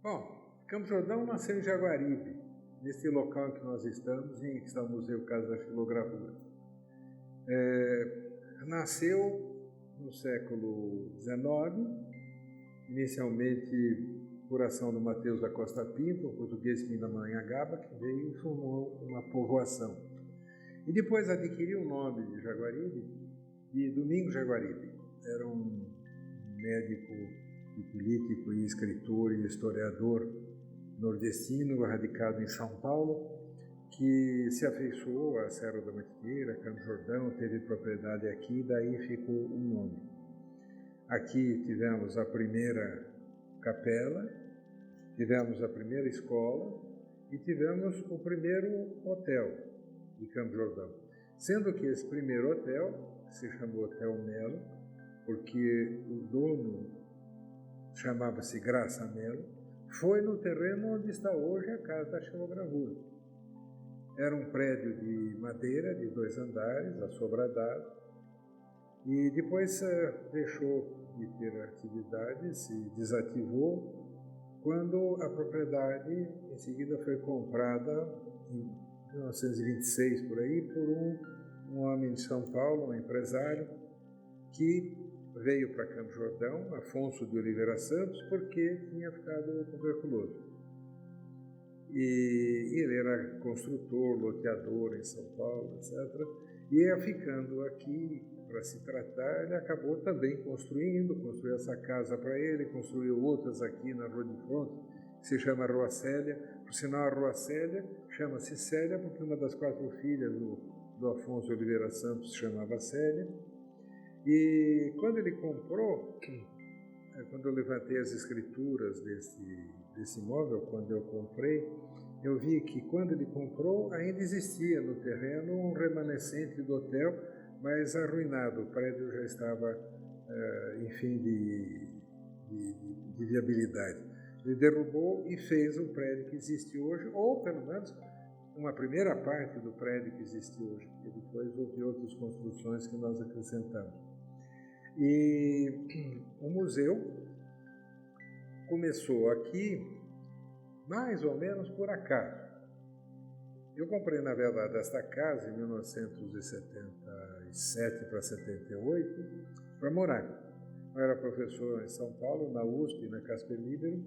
Bom, Campos do Jordão nasceu em Jaguaribe, nesse local em que nós estamos, em que está o Museu Casa da Xilogravura. Nasceu no século XIX, inicialmente por ação do Mateus da Costa Pinto, um português que vinha da Maranhangaba, que veio e formou uma povoação. E depois adquiriu o nome de Jaguaribe, de Domingos Jaguaribe. Era um médico e político e escritor e historiador nordestino, radicado em São Paulo, que se afeiçoou à Serra da Mantiqueira, Campos do Jordão, teve propriedade aqui, daí ficou o nome. Aqui tivemos a primeira capela, tivemos a primeira escola e tivemos o primeiro hotel de Campos do Jordão. Sendo que esse primeiro hotel se chamou Hotel Melo, porque o dono chamava-se Graça Melo, foi no terreno onde está hoje a Casa da Xilogravura. Era um prédio de madeira, de 2 andares, assobradado, e depois deixou de ter atividade, se desativou, quando a propriedade em seguida foi comprada em 1926 por aí por um homem de São Paulo, um empresário, que veio para Campos do Jordão, Afonso de Oliveira Santos, porque tinha ficado tuberculoso. E ele era construtor, loteador em São Paulo, etc. E ia ficando aqui para se tratar, ele acabou também construiu essa casa para ele, construiu outras aqui na Rua de Fronte, que se chama Rua Célia. Por sinal, a Rua Célia chama-se Célia porque uma das 4 filhas do Afonso de Oliveira Santos se chamava Célia. E quando ele comprou, quando eu levantei as escrituras desse imóvel, quando eu comprei, eu vi que quando ele comprou ainda existia no terreno um remanescente do hotel, mas arruinado. O prédio já estava em fim de viabilidade. Ele derrubou e fez o prédio que existe hoje, ou pelo menos uma primeira parte do prédio que existe hoje, e depois houve outras construções que nós acrescentamos. E o museu começou aqui mais ou menos por acaso. Eu comprei, na verdade, esta casa em 1977 para 78 para morar. Eu era professor em São Paulo, na USP, na Casper Libero,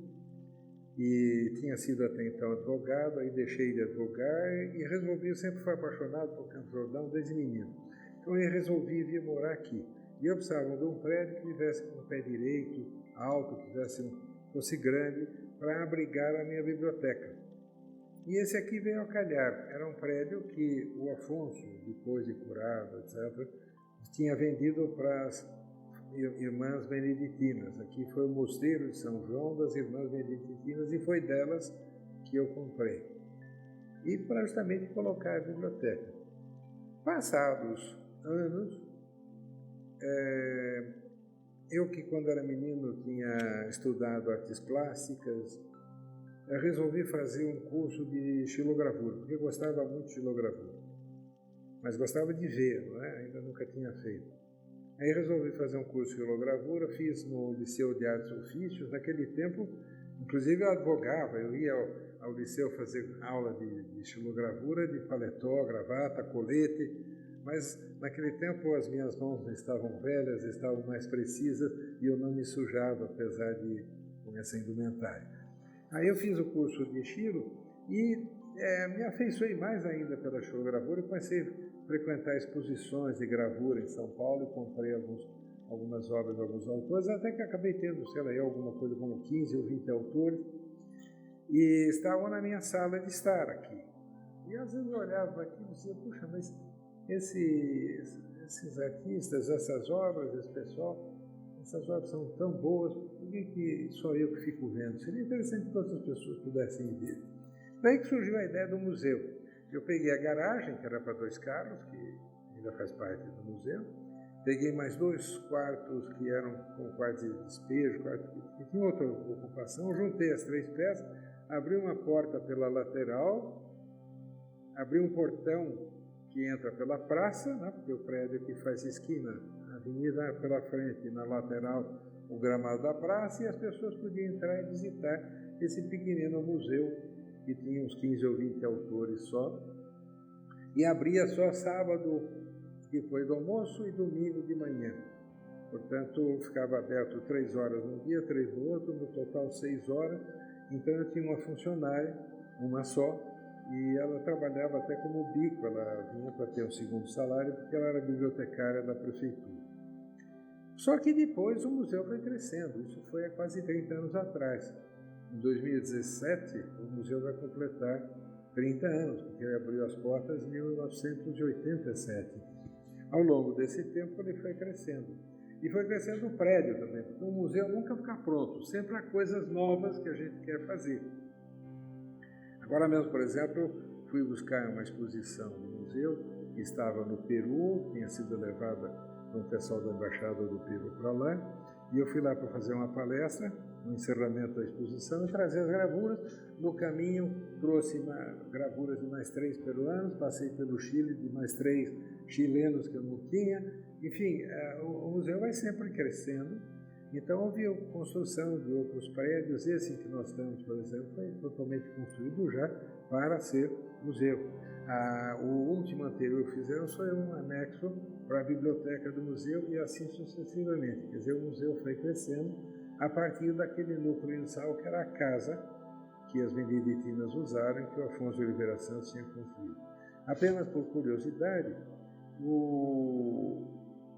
e tinha sido até então advogado, aí deixei de advogar e resolvi, eu sempre fui apaixonado por Campos do Jordão desde menino. Então eu resolvi vir morar aqui. E eu precisava de um prédio que tivesse um pé direito, alto, que fosse grande, para abrigar a minha biblioteca. E esse aqui veio a calhar. Era um prédio que o Afonso, depois de curado, etc., tinha vendido para as Irmãs Beneditinas. Aqui foi o Mosteiro de São João das Irmãs Beneditinas e foi delas que eu comprei. E para justamente colocar a biblioteca. Passados anos, eu que quando era menino tinha estudado artes clássicas, resolvi fazer um curso de xilogravura, porque eu gostava muito de xilogravura, mas gostava de ver, não é? Ainda nunca tinha feito. Aí resolvi fazer um curso de xilogravura, fiz no Liceu de Artes e Ofícios. Naquele tempo, inclusive eu advogava, eu ia ao liceu fazer aula de xilogravura, de paletó, gravata, colete, mas naquele tempo as minhas mãos não estavam velhas, estavam mais precisas e eu não me sujava, apesar de com essa indumentária. Aí eu fiz o curso de xilo e me afeiçoei mais ainda pela xilogravura e comecei a frequentar exposições de gravura em São Paulo e comprei algumas obras de alguns autores, até que acabei tendo, sei lá, alguma coisa como 15 ou 20 autores e estavam na minha sala de estar aqui. E às vezes eu olhava aqui e dizia, puxa, mas esses artistas, essas obras, esse pessoal, essas obras são tão boas, por que só eu que fico vendo? Seria interessante que outras pessoas pudessem ver. Daí que surgiu a ideia do museu. Eu peguei a garagem, que era para 2 carros, que ainda faz parte do museu, peguei mais 2 quartos que eram com quartos de despejo, quartos que tinham outra ocupação, juntei as 3 peças, abri uma porta pela lateral, abri um portão que entra pela praça, né, porque o prédio que faz esquina, a avenida pela frente, na lateral, o gramado da praça, e as pessoas podiam entrar e visitar. esse pequenino museu, que tinha uns 15 ou 20 autores só, e abria só sábado, depois do almoço, e domingo de manhã. Portanto, ficava aberto 3 horas num dia, 3 no outro, no total 6 horas. Então, eu tinha uma funcionária, uma só, e ela trabalhava até como bico, ela vinha para ter um segundo salário, porque ela era bibliotecária da prefeitura. Só que depois o museu foi crescendo, isso foi há quase 30 anos atrás. Em 2017, o museu vai completar 30 anos, porque ele abriu as portas em 1987. Ao longo desse tempo, ele foi crescendo. E foi crescendo o prédio também, porque o museu nunca fica pronto, sempre há coisas novas que a gente quer fazer. Agora mesmo, por exemplo, fui buscar uma exposição no museu que estava no Peru, tinha sido levada por um pessoal da Embaixada do Peru para lá, e eu fui lá para fazer uma palestra, no encerramento da exposição, e trazer as gravuras. No caminho, trouxe gravuras de mais 3 peruanos, passei pelo Chile de mais 3 chilenos que eu não tinha. Enfim, o museu vai sempre crescendo. Então, houve a construção de outros prédios. Esse que nós temos, por exemplo, foi totalmente construído já para ser museu. O último anterior que fizemos foi um anexo para a biblioteca do museu e assim sucessivamente. Quer dizer, o museu foi crescendo a partir daquele núcleo inicial que era a casa que as beneditinas usaram, que o Afonso de Oliveira Santos tinha construído. Apenas por curiosidade,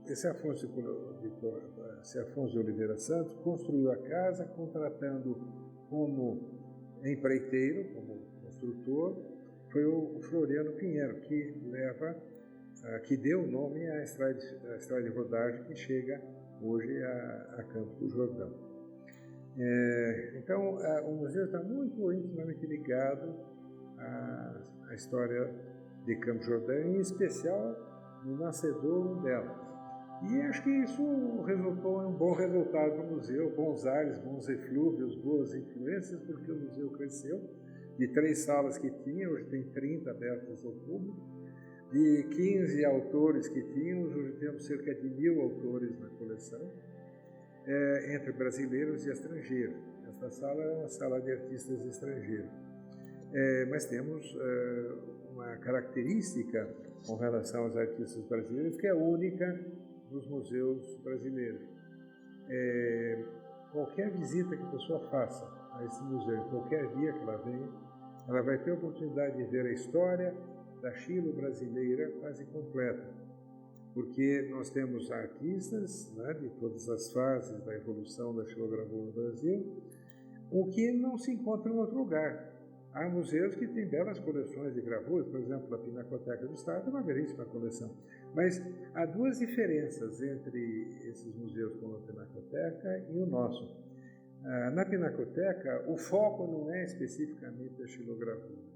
esse Afonso de Oliveira Santos construiu a casa contratando como empreiteiro, como construtor, foi o Floriano Pinheiro, que deu o nome à estrada de rodagem que chega hoje a Campos do Jordão. Então, o museu está muito intimamente ligado à história de Campos do Jordão, em especial no nascedouro dela. E acho que isso resultou em um bom resultado para o museu, bons ares, bons eflúvios, boas influências, porque o museu cresceu. De 3 salas que tinha, hoje tem 30 abertas ao público. De 15 autores que tínhamos, hoje temos cerca de 1.000 autores na coleção, entre brasileiros e estrangeiros. Esta sala é uma sala de artistas estrangeiros. Mas temos uma característica com relação aos artistas brasileiros que é única nos museus brasileiros. Qualquer visita que a pessoa faça a esse museu, qualquer dia que ela venha, ela vai ter a oportunidade de ver a história da xilo brasileira quase completa, porque nós temos artistas, né, de todas as fases da evolução da xilogravura no Brasil, o que não se encontra em outro lugar. Há museus que têm belas coleções de gravuras, por exemplo, a Pinacoteca do Estado é uma belíssima coleção. Mas há 2 diferenças entre esses museus como a Pinacoteca e o nosso. Na Pinacoteca, o foco não é especificamente a xilogravura.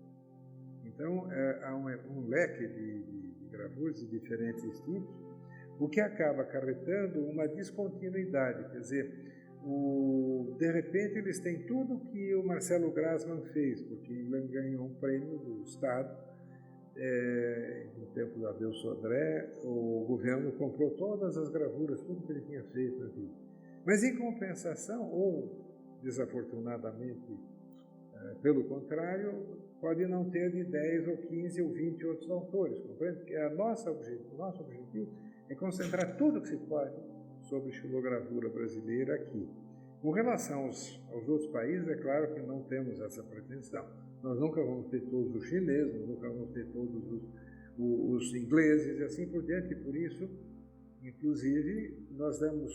Então, há um leque de gravuras de diferentes tipos, o que acaba acarretando uma descontinuidade, quer dizer, de repente eles têm tudo que o Marcelo Grassmann fez, porque ele ganhou um prêmio do Estado, no tempo da Abel Sodré, o governo comprou todas as gravuras, tudo que ele tinha feito na vida. Mas em compensação, ou desafortunadamente, pelo contrário, pode não ter de 10 ou 15 ou 20 outros autores, compreende? Porque o nosso objetivo é concentrar tudo que se pode sobre xilogravura brasileira aqui. Com relação aos outros países, é claro que não temos essa pretensão. Nós nunca vamos ter todos os chineses, nós nunca vamos ter todos os ingleses e assim por diante. E por isso, inclusive, nós damos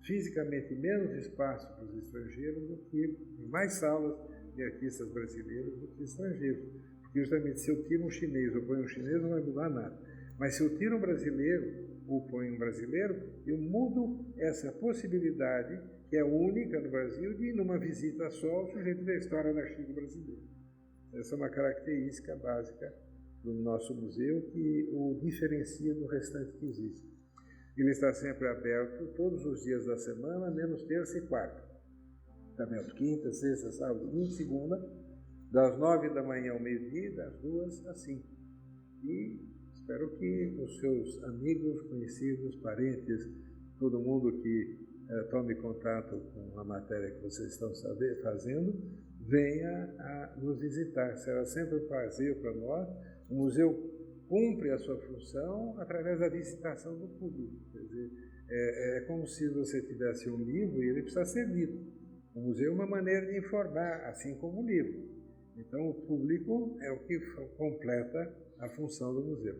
fisicamente menos espaço para os estrangeiros do que mais salas de artistas brasileiros do que estrangeiros. Porque justamente se eu tiro um chinês ou ponho um chinês, não vai mudar nada. Mas se eu tiro um brasileiro ou ponho um brasileiro, eu mudo essa possibilidade, que é única no Brasil, de, numa visita só, o sujeito da história da xilo brasileira. Essa é uma característica básica do nosso museu que o diferencia do restante que existe. Ele está sempre aberto todos os dias da semana, menos terça e quarta. Está aberto quinta, sexta, sábado, domingo e segunda, das 9 da manhã ao meio-dia, das 2 às 5. E espero que os seus amigos, conhecidos, parentes, todo mundo que tome contato com a matéria que vocês estão fazendo, venha a nos visitar. Será sempre um prazer para nós. O museu cumpre a sua função através da visitação do público. Quer dizer, é como se você tivesse um livro e ele precisa ser lido. O museu é uma maneira de informar, assim como o livro. Então, o público é o que completa a função do museu.